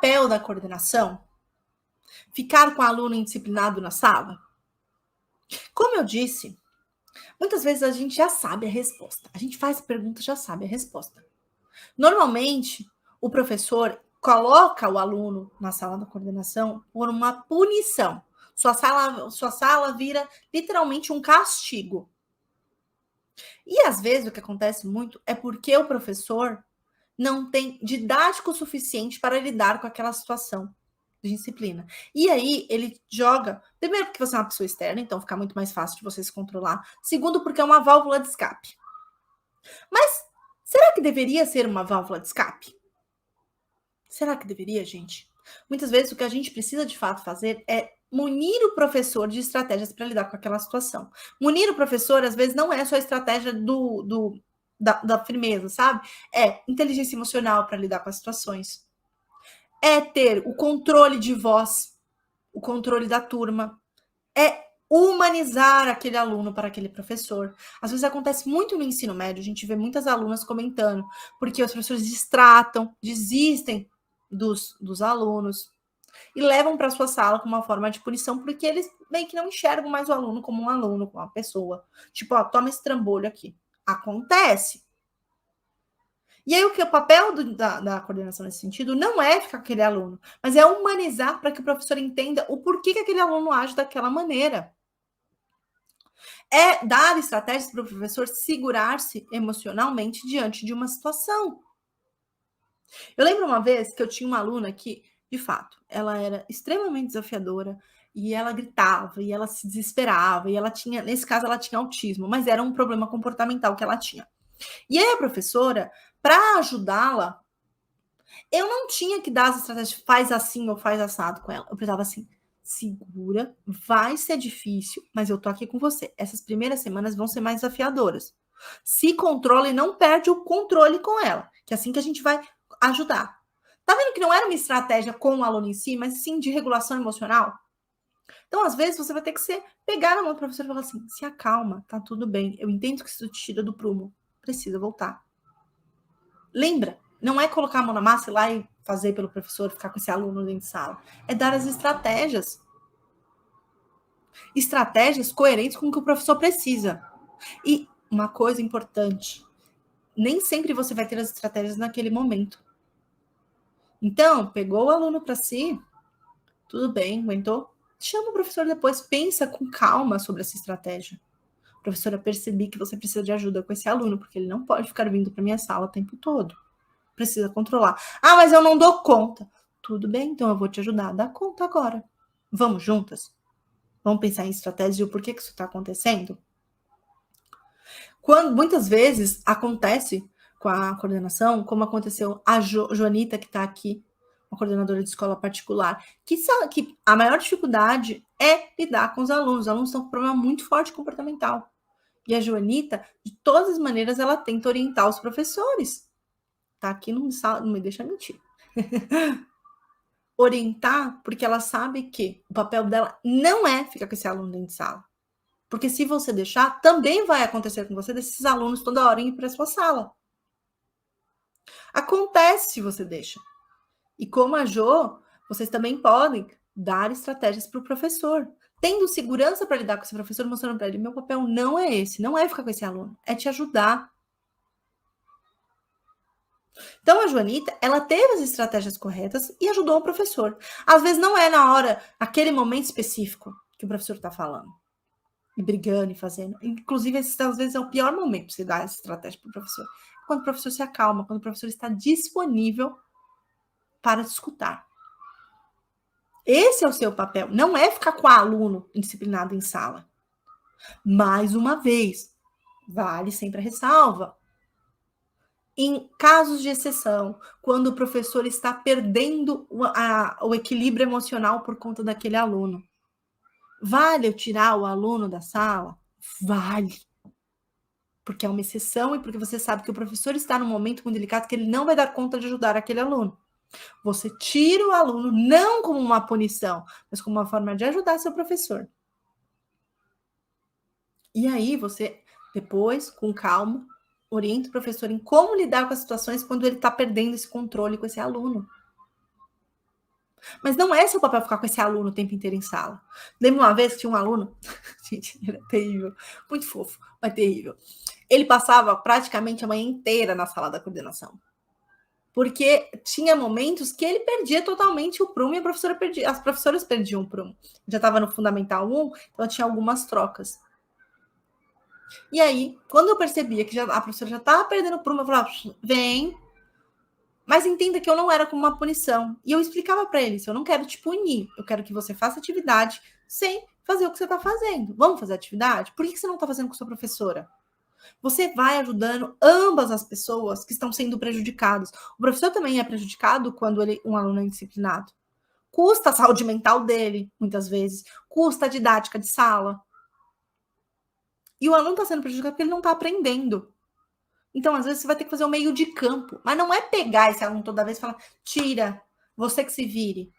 papel da coordenação ficar com o aluno indisciplinado na sala? Como eu disse, muitas vezes a gente já sabe a resposta. A gente faz a pergunta e já sabe a resposta. Normalmente, o professor coloca o aluno na sala da coordenação por uma punição. Sua sala vira literalmente um castigo. E às vezes o que acontece muito é porque o professor não tem didático suficiente para lidar com aquela situação de disciplina. E aí ele joga, primeiro porque você é uma pessoa externa, então fica muito mais fácil de você se controlar. Segundo, porque é uma válvula de escape. Mas será que deveria ser uma válvula de escape? Será que deveria, gente? Muitas vezes o que a gente precisa de fato fazer é munir o professor de estratégias para lidar com aquela situação. Munir o professor, às vezes, não é só a estratégia da firmeza, sabe? É inteligência emocional para lidar com as situações. É ter o controle de voz, o controle da turma. É humanizar aquele aluno para aquele professor. Às vezes acontece muito no ensino médio, a gente vê muitas alunas comentando, porque os professores distratam, desistem dos alunos e levam para sua sala como uma forma de punição, porque eles meio que não enxergam mais o aluno, como uma pessoa. Tipo, ó, toma esse trambolho aqui. Acontece. E aí, o papel da coordenação nesse sentido não é ficar com aquele aluno, mas é humanizar para que o professor entenda o porquê que aquele aluno age daquela maneira. É dar estratégias para o professor segurar-se emocionalmente diante de uma situação. Eu lembro uma vez que eu tinha uma aluna que, de fato, ela era extremamente desafiadora e ela gritava e ela se desesperava e ela tinha, nesse caso, ela tinha autismo, mas era um problema comportamental que ela tinha. E aí a professora, para ajudá-la, eu não tinha que dar as estratégias, faz assim ou faz assado com ela. Eu precisava assim, segura, vai ser difícil, mas eu tô aqui com você. Essas primeiras semanas vão ser mais desafiadoras. Se controla e não perde o controle com ela, que é assim que a gente vai ajudar. Tá vendo que não era uma estratégia com o aluno em si, mas sim de regulação emocional? Então, às vezes, você vai ter que pegar na mão do professor e falar assim, se acalma, tá tudo bem. Eu entendo que isso te tira do prumo. Precisa voltar. Lembra? Não é colocar a mão na massa e ir lá e fazer pelo professor, ficar com esse aluno dentro de sala. É dar as estratégias. Estratégias coerentes com o que o professor precisa. E uma coisa importante, nem sempre você vai ter as estratégias naquele momento. Então, pegou o aluno para si, tudo bem, aguentou? Chama o professor depois, pensa com calma sobre essa estratégia. Professora, percebi que você precisa de ajuda com esse aluno, porque ele não pode ficar vindo para minha sala o tempo todo. Precisa controlar. Ah, mas eu não dou conta. Tudo bem, então eu vou te ajudar a dar conta agora. Vamos juntas? Vamos pensar em estratégia e o porquê que isso está acontecendo? Muitas vezes acontece com a coordenação, como aconteceu a Joanita, que está aqui, uma coordenadora de escola particular, que a maior dificuldade é lidar com os alunos. Os alunos estão com um problema muito forte comportamental. E a Joanita, de todas as maneiras, ela tenta orientar os professores. Tá aqui, não me deixa mentir. Orientar, porque ela sabe que o papel dela não é ficar com esse aluno dentro de sala. Porque se você deixar, também vai acontecer com você desses alunos toda hora ir para a sua sala. Acontece se você deixa. E como a Jo, vocês também podem dar estratégias para o professor. Tendo segurança para lidar com esse professor, mostrando para ele, meu papel não é esse, não é ficar com esse aluno, é te ajudar. Então, a Joanita, ela teve as estratégias corretas e ajudou o professor. Às vezes não é na hora, aquele momento específico que o professor está falando. E brigando e fazendo. Inclusive, esse, às vezes, é o pior momento para você dar essa estratégia para o professor. Quando o professor se acalma, quando o professor está disponível para te escutar. Esse é o seu papel. Não é ficar com o aluno indisciplinado em sala. Mais uma vez, vale sempre a ressalva. Em casos de exceção, quando o professor está perdendo o equilíbrio emocional por conta daquele aluno. Vale eu tirar o aluno da sala? Vale. Porque é uma exceção e porque você sabe que o professor está num momento muito delicado que ele não vai dar conta de ajudar aquele aluno. Você tira o aluno não como uma punição, mas como uma forma de ajudar seu professor. E aí você, depois, com calma, orienta o professor em como lidar com as situações quando ele está perdendo esse controle com esse aluno. Mas não é seu papel ficar com esse aluno o tempo inteiro em sala. Lembro uma vez que tinha um aluno, gente, ele é terrível, muito fofo, mas terrível. Ele passava praticamente a manhã inteira na sala da coordenação. Porque tinha momentos que ele perdia totalmente o prumo e as professoras perdiam o prumo. Já estava no Fundamental 1, então tinha algumas trocas. E aí, quando eu percebia que a professora já estava perdendo o prumo, eu falava, vem, mas entenda que eu não era como uma punição. E eu explicava para ele, eu não quero te punir, eu quero que você faça atividade sem fazer o que você está fazendo. Vamos fazer atividade? Por que você não está fazendo com sua professora? Você vai ajudando ambas as pessoas que estão sendo prejudicadas. O professor também é prejudicado quando um aluno é indisciplinado. Custa a saúde mental dele, muitas vezes. Custa a didática de sala. E o aluno está sendo prejudicado porque ele não está aprendendo. Então, às vezes, você vai ter que fazer o meio de campo. Mas não é pegar esse aluno toda vez e falar, tira, você que se vire.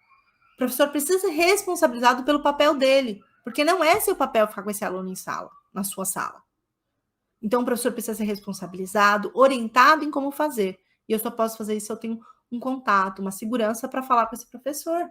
O professor precisa ser responsabilizado pelo papel dele. Porque não é seu papel ficar com esse aluno em sala, na sua sala. Então, o professor precisa ser responsabilizado, orientado em como fazer. E eu só posso fazer isso se eu tenho um contato, uma segurança para falar com esse professor.